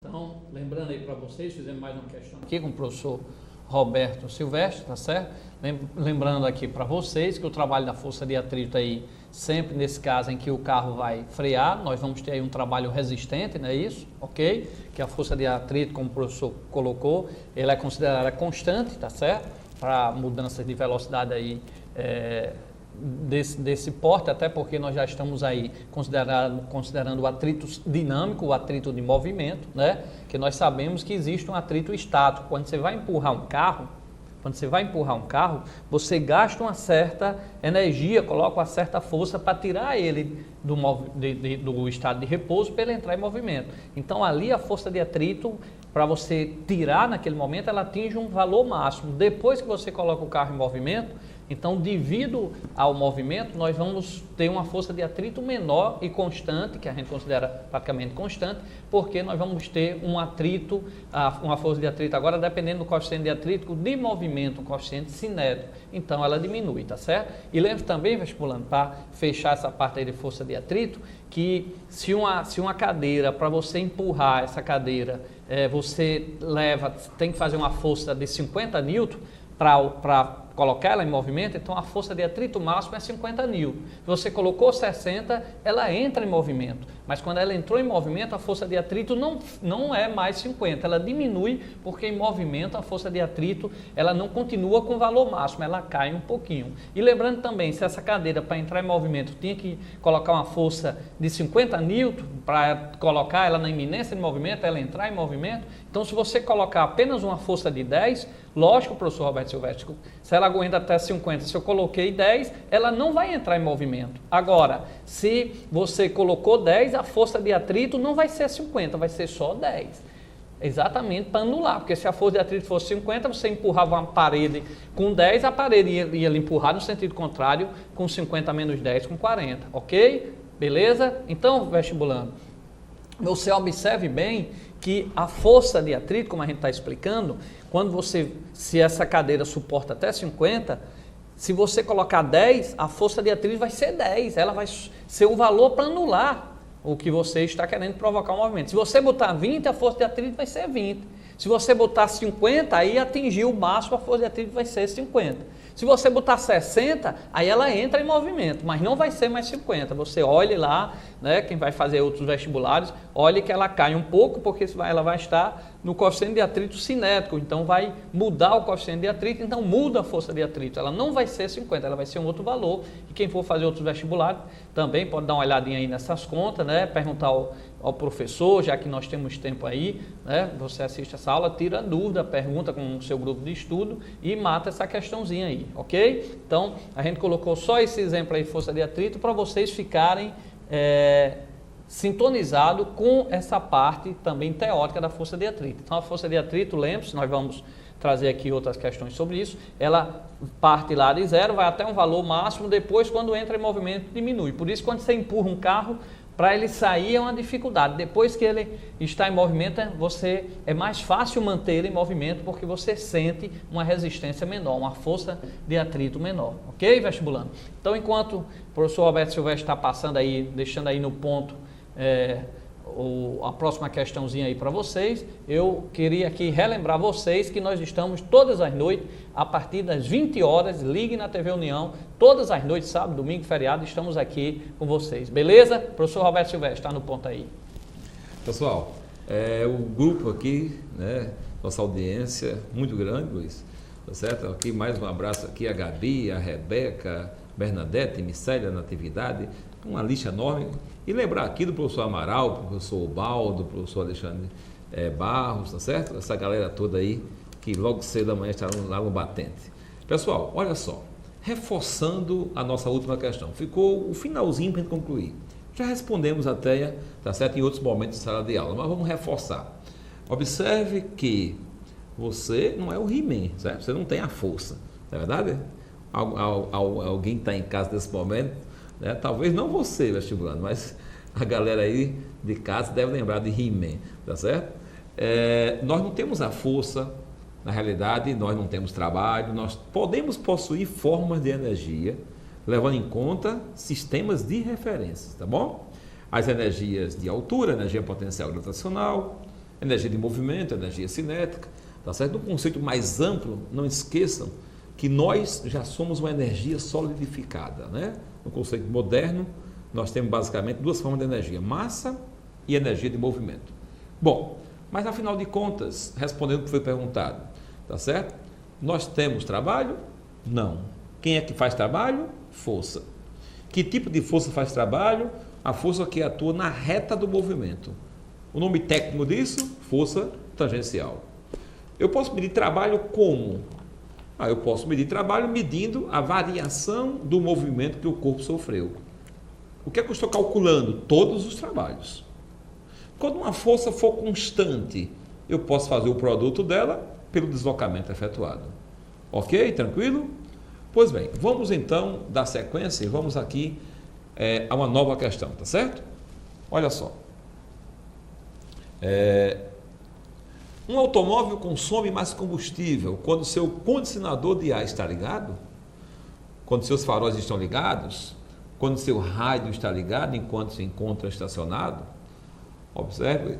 Então, lembrando aí para vocês, fizemos mais uma questão aqui com o professor Roberto Silvestre, tá certo? Lembrando aqui para vocês que o trabalho da força de atrito aí, sempre nesse caso em que o carro vai frear, nós vamos ter aí um trabalho resistente, não é isso? Ok? Que a força de atrito, como o professor colocou, ela é considerada constante, tá certo? Para mudanças de velocidade aí, desse porte, até porque nós já estamos aí considerando o atrito dinâmico, o atrito de movimento, né? Que nós sabemos que existe um atrito estático. Quando você vai empurrar um carro, você gasta uma certa energia, coloca uma certa força para tirar ele do estado de repouso para ele entrar em movimento. Então ali a força de atrito, para você tirar naquele momento, ela atinge um valor máximo. Depois que você coloca o carro em movimento, então, devido ao movimento, nós vamos ter uma força de atrito menor e constante, que a gente considera praticamente constante, porque nós vamos ter um atrito, uma força de atrito agora, dependendo do coeficiente de atrito, de movimento, o coeficiente cinético. Então, ela diminui, tá certo? E lembre também, vestibulando, para fechar essa parte aí de força de atrito, que se uma cadeira, para você empurrar essa cadeira, você tem que fazer uma força de 50 newton para colocar ela em movimento, então a força de atrito máximo é 50 newton. Se você colocou 60, ela entra em movimento. Mas quando ela entrou em movimento, a força de atrito não é mais 50, ela diminui, porque em movimento a força de atrito ela não continua com o valor máximo, ela cai um pouquinho. E lembrando também, se essa cadeira para entrar em movimento tinha que colocar uma força de 50 newton para colocar ela na iminência de movimento, ela entrar em movimento, então se você colocar apenas uma força de 10, lógico, professor Roberto Silvestre, se ela aguenta até 50, se eu coloquei 10, ela não vai entrar em movimento. Agora, se você colocou 10, a força de atrito não vai ser 50, vai ser só 10. Exatamente para anular, porque se a força de atrito fosse 50, você empurrava uma parede com 10, a parede ia lhe empurrar no sentido contrário, com 50 menos 10, com 40, ok? Beleza? Então, vestibulando, você observe bem que a força de atrito, como a gente está explicando, se essa cadeira suporta até 50, se você colocar 10, a força de atrito vai ser 10, ela vai ser o valor para anular o que você está querendo provocar o movimento. Se você botar 20, a força de atrito vai ser 20. Se você botar 50, aí atingiu o máximo, a força de atrito vai ser 50. Se você botar 60, aí ela entra em movimento, mas não vai ser mais 50. Você olhe lá, né, quem vai fazer outros vestibulares, olhe que ela cai um pouco, porque ela vai estar no coeficiente de atrito cinético, então vai mudar o coeficiente de atrito, então muda a força de atrito. Ela não vai ser 50, ela vai ser um outro valor. E quem for fazer outros vestibulares também pode dar uma olhadinha aí nessas contas, né, perguntar ao professor, já que nós temos tempo aí, né, você assiste essa aula, tira a dúvida, pergunta com o seu grupo de estudo e mata essa questãozinha aí, ok? Então, a gente colocou só esse exemplo aí de força de atrito para vocês ficarem sintonizados com essa parte também teórica da força de atrito. Então, a força de atrito, lembre-se, nós vamos trazer aqui outras questões sobre isso, ela parte lá de zero, vai até um valor máximo, depois quando entra em movimento diminui. Por isso, quando você empurra um carro, para ele sair é uma dificuldade. Depois que ele está em movimento, é mais fácil manter ele em movimento, porque você sente uma resistência menor, uma força de atrito menor. Ok, vestibulando? Então, enquanto o professor Roberto Silvestre está passando aí, deixando aí no ponto a próxima questãozinha aí para vocês, eu queria aqui relembrar vocês que nós estamos todas as noites, a partir das 20 horas, ligue na TV União, todas as noites, sábado, domingo, feriado, estamos aqui com vocês, beleza? Professor Roberto Silvestre, está no ponto aí. Pessoal, o grupo aqui, né, nossa audiência muito grande, Luiz, tá certo? Aqui mais um abraço aqui a Gabi, a Rebeca, Bernadette, Micélia, Natividade, uma lista enorme. E lembrar aqui do professor Amaral, professor Ubaldo, professor Alexandre Barros, tá certo? Essa galera toda aí, que logo cedo da manhã está lá no batente. Pessoal, olha só, reforçando a nossa última questão, ficou o finalzinho para a gente concluir. Já respondemos até, tá certo, em outros momentos de sala de aula, mas vamos reforçar. Observe que você não é o He-Man, certo? Você não tem a força, não é verdade? Alguém está em casa nesse momento, né? Talvez não você, vestibulando, mas a galera aí de casa deve lembrar de He-Man, tá certo? Nós não temos a força, na realidade, nós não temos trabalho, nós podemos possuir formas de energia, levando em conta sistemas de referência, tá bom? As energias de altura, energia potencial gravitacional, Energia de movimento, energia cinética, tá certo? No conceito mais amplo, não esqueçam que nós já somos uma energia solidificada, né? No conceito moderno, nós temos basicamente duas formas de energia, massa e energia de movimento. Bom, mas afinal de contas, respondendo o que foi perguntado, tá certo? Nós temos trabalho? Não. Quem é que faz trabalho? Força. Que tipo de força faz trabalho? A força que atua na reta do movimento. O nome técnico disso? Força tangencial. Eu posso medir trabalho como? Eu posso medir trabalho medindo a variação do movimento que o corpo sofreu. O que é que eu estou calculando? Todos os trabalhos. Quando uma força for constante, eu posso fazer o produto dela pelo deslocamento efetuado. Ok? Tranquilo? Pois bem, vamos então dar sequência e vamos aqui a uma nova questão, tá certo? Olha só. Um automóvel consome mais combustível quando seu condicionador de ar está ligado, quando seus faróis estão ligados, quando seu rádio está ligado enquanto se encontra estacionado. Observe,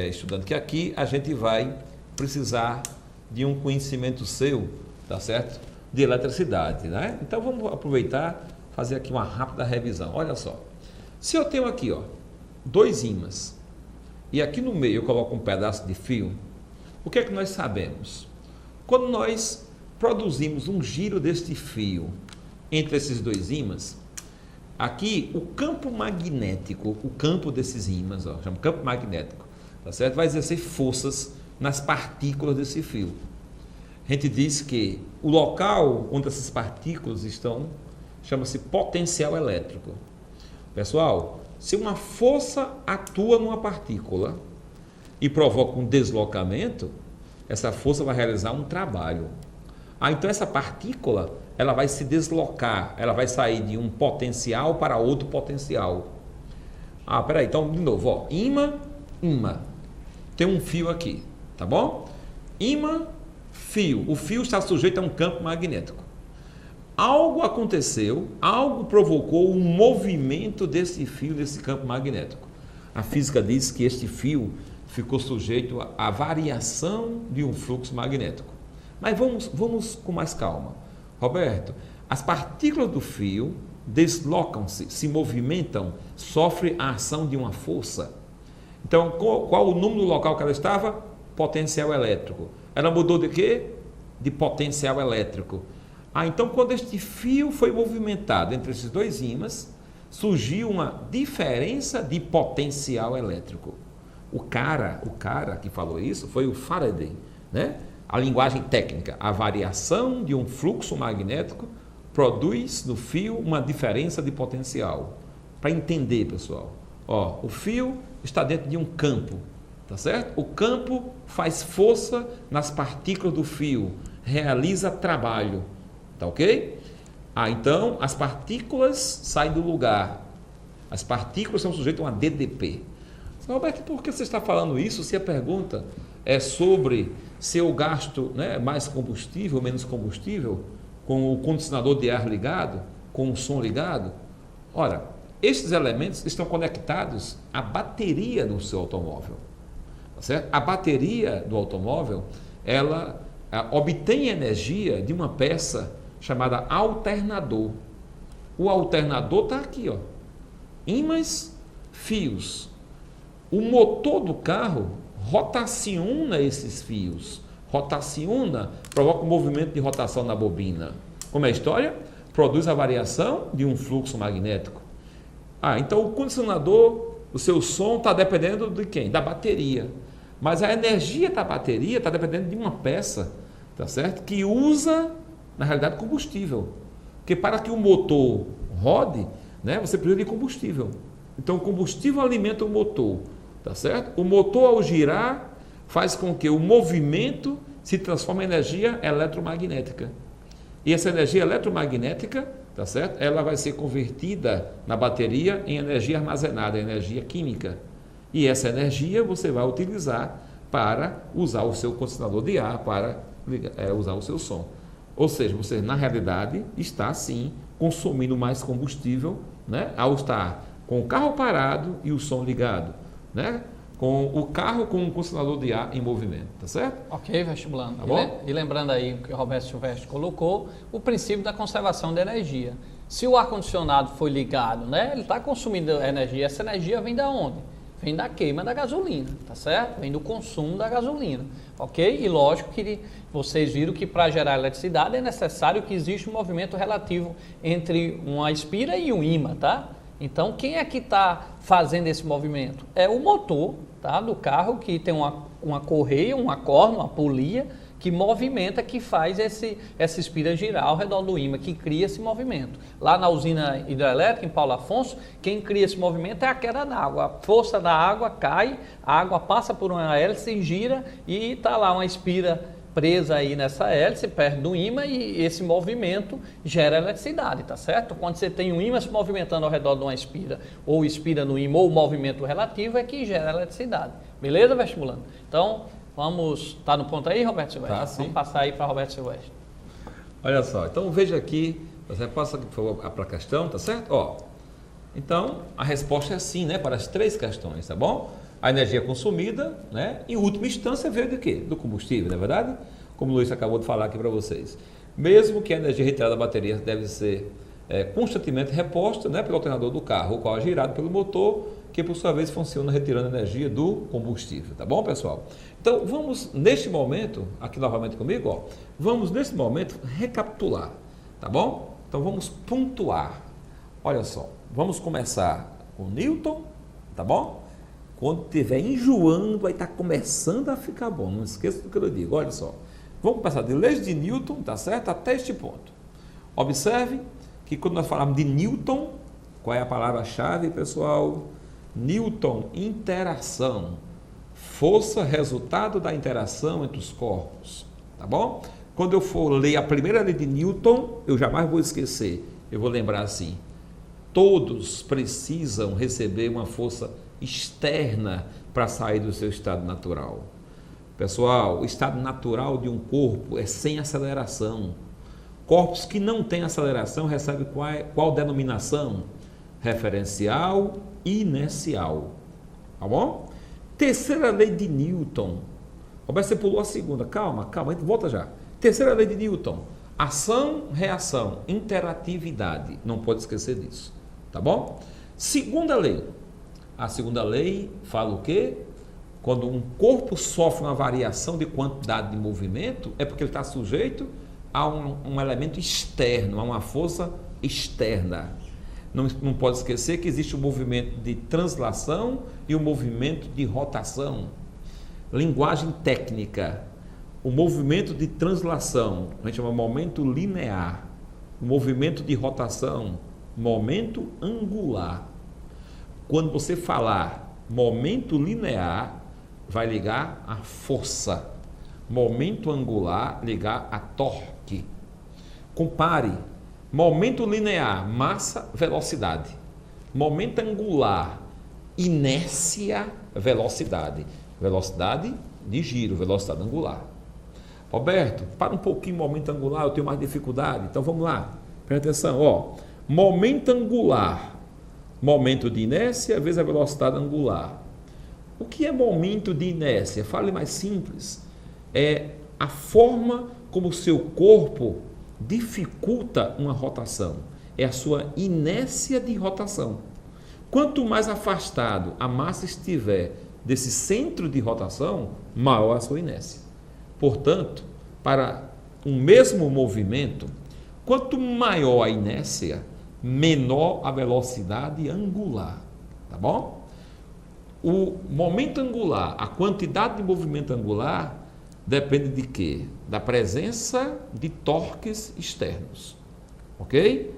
estudando, que aqui a gente vai precisar de um conhecimento seu, tá certo? De eletricidade, né? Então vamos aproveitar, fazer aqui uma rápida revisão. Olha só, se eu tenho aqui, ó, dois ímãs e aqui no meio eu coloco um pedaço de fio, o que é que nós sabemos? Quando nós produzimos um giro deste fio entre esses dois ímãs, aqui o campo magnético, o campo desses ímãs, ó, chama campo magnético, tá certo? Vai exercer forças nas partículas desse fio. A gente diz que o local onde essas partículas estão chama-se potencial elétrico. Pessoal, se uma força atua numa partícula e provoca um deslocamento, essa força vai realizar um trabalho. Então essa partícula, ela vai se deslocar, ela vai sair de um potencial para outro potencial. Peraí, então de novo, ó, ímã, tem um fio aqui, tá bom? Ímã, fio, o fio está sujeito a um campo magnético. Algo aconteceu, algo provocou um movimento desse fio, desse campo magnético. A física diz que este fio ficou sujeito à variação de um fluxo magnético. Mas vamos com mais calma. Roberto, as partículas do fio deslocam-se, se movimentam, sofrem a ação de uma força. Então, qual o número do local que ela estava? Potencial elétrico. Ela mudou de quê? De potencial elétrico. Então, quando este fio foi movimentado entre esses dois ímãs, surgiu uma diferença de potencial elétrico. O cara que falou isso foi o Faraday, né? A linguagem técnica, a variação de um fluxo magnético produz no fio uma diferença de potencial. Para entender, pessoal, ó, o fio está dentro de um campo, tá certo? O campo faz força nas partículas do fio, realiza trabalho, tá ok? Então as partículas saem do lugar, as partículas são sujeitas a uma DDP. Roberto, por que você está falando isso se a pergunta é sobre se eu gasto, né, mais combustível ou menos combustível com o condicionador de ar ligado, com o som ligado? Ora, estes elementos estão conectados à bateria do seu automóvel, tá certo? A bateria do automóvel, ela obtém energia de uma peça chamada alternador. O alternador está aqui, ó, ímãs, fios. O motor do carro rotaciona esses fios, provoca um movimento de rotação na bobina. Como é a história? Produz a variação de um fluxo magnético. Então o condicionador, o seu som está dependendo de quem? Da bateria. Mas a energia da bateria está dependendo de uma peça, tá certo? Que usa, na realidade, combustível. Porque para que o motor rode, né, você precisa de combustível. Então o combustível alimenta o motor. Tá certo? O motor, ao girar, faz com que o movimento se transforme em energia eletromagnética. E essa energia eletromagnética, tá certo? Ela vai ser convertida na bateria em energia armazenada, energia química. E essa energia você vai utilizar para usar o seu condicionador de ar, para usar o seu som. Ou seja, você, na realidade, está, sim, consumindo mais combustível, né, ao estar com o carro parado e o som ligado. Né? com o carro com um condicionador de ar em movimento, tá certo? Ok, vestibulando. Tá bom? E lembrando aí o que o Roberto Silvestre colocou, o princípio da conservação de energia. Se o ar-condicionado foi ligado, né, ele está consumindo energia, essa energia vem da onde? Vem da queima da gasolina, tá certo? Vem do consumo da gasolina, ok? E lógico que vocês viram que para gerar eletricidade é necessário que exista um movimento relativo entre uma aspira e um ímã, tá? Então, quem é que está fazendo esse movimento? É o motor, tá, do carro, que tem uma correia, uma corda, uma polia, que movimenta, que faz essa espira girar ao redor do ímã, que cria esse movimento. Lá na usina hidrelétrica, em Paulo Afonso, quem cria esse movimento é a queda d'água. A força da água cai, a água passa por uma hélice, gira e está lá uma espira presa aí nessa hélice, perto do ímã, e esse movimento gera eletricidade, tá certo? Quando você tem um ímã se movimentando ao redor de uma espira, ou espira no ímã, ou movimento relativo, é que gera eletricidade. Beleza, vestibulando? Então, vamos... Tá no ponto aí, Roberto Silvestre? Tá, sim. Vamos passar aí para Roberto Silvestre. Olha só, então veja aqui, você passa aqui, por favor, para a questão, tá certo? Ó, então, a resposta é sim, né, para as 3 questões, tá bom? A energia consumida, né, em última instância veio do quê? Do combustível, não é verdade? Como o Luiz acabou de falar aqui para vocês. Mesmo que a energia retirada da bateria deve ser constantemente reposta, né, pelo alternador do carro, o qual é girado pelo motor, que por sua vez funciona retirando energia do combustível, tá bom, pessoal? Então, vamos neste momento, aqui novamente comigo, ó, vamos neste momento recapitular, tá bom? Então, vamos pontuar. Olha só, vamos começar com Newton, tá bom? Quando estiver enjoando, aí está começando a ficar bom. Não esqueça do que eu digo. Olha só. Vamos começar de leis de Newton, tá certo? Até este ponto. Observe que quando nós falamos de Newton, qual é a palavra-chave, pessoal? Newton, interação. Força, resultado da interação entre os corpos. Tá bom? Quando eu for ler a primeira lei de Newton, eu jamais vou esquecer. Eu vou lembrar assim. Todos precisam receber uma força externa para sair do seu estado natural. Pessoal, o estado natural de um corpo é sem aceleração. Corpos que não têm aceleração recebem qual denominação? Referencial inercial. Tá bom? Terceira lei de Newton. Roberto, você pulou a segunda. Calma, a gente volta já. Terceira lei de Newton. Ação, reação, interatividade. Não pode esquecer disso. Tá bom? Segunda lei. A segunda lei fala o quê? Quando um corpo sofre uma variação de quantidade de movimento, é porque ele está sujeito a um elemento externo, a uma força externa. Não pode esquecer que existe o movimento de translação e o movimento de rotação. Linguagem técnica. O movimento de translação, a gente chama momento linear. O movimento de rotação, momento angular. Quando você falar momento linear, vai ligar a força. Momento angular, ligar a torque. Compare. Momento linear, massa, velocidade. Momento angular, inércia, velocidade. Velocidade de giro, velocidade angular. Roberto, para um pouquinho momento angular, eu tenho mais dificuldade. Então vamos lá, presta atenção. Ó. Momento angular, momento de inércia vezes a velocidade angular. O que é momento de inércia? Fale mais simples. É a forma como o seu corpo dificulta uma rotação. É a sua inércia de rotação. Quanto mais afastado a massa estiver desse centro de rotação, maior a sua inércia. Portanto, para um mesmo movimento, quanto maior a inércia, menor a velocidade angular. Tá bom? O momento angular, a quantidade de movimento angular, depende de quê? Da presença de torques externos. Ok?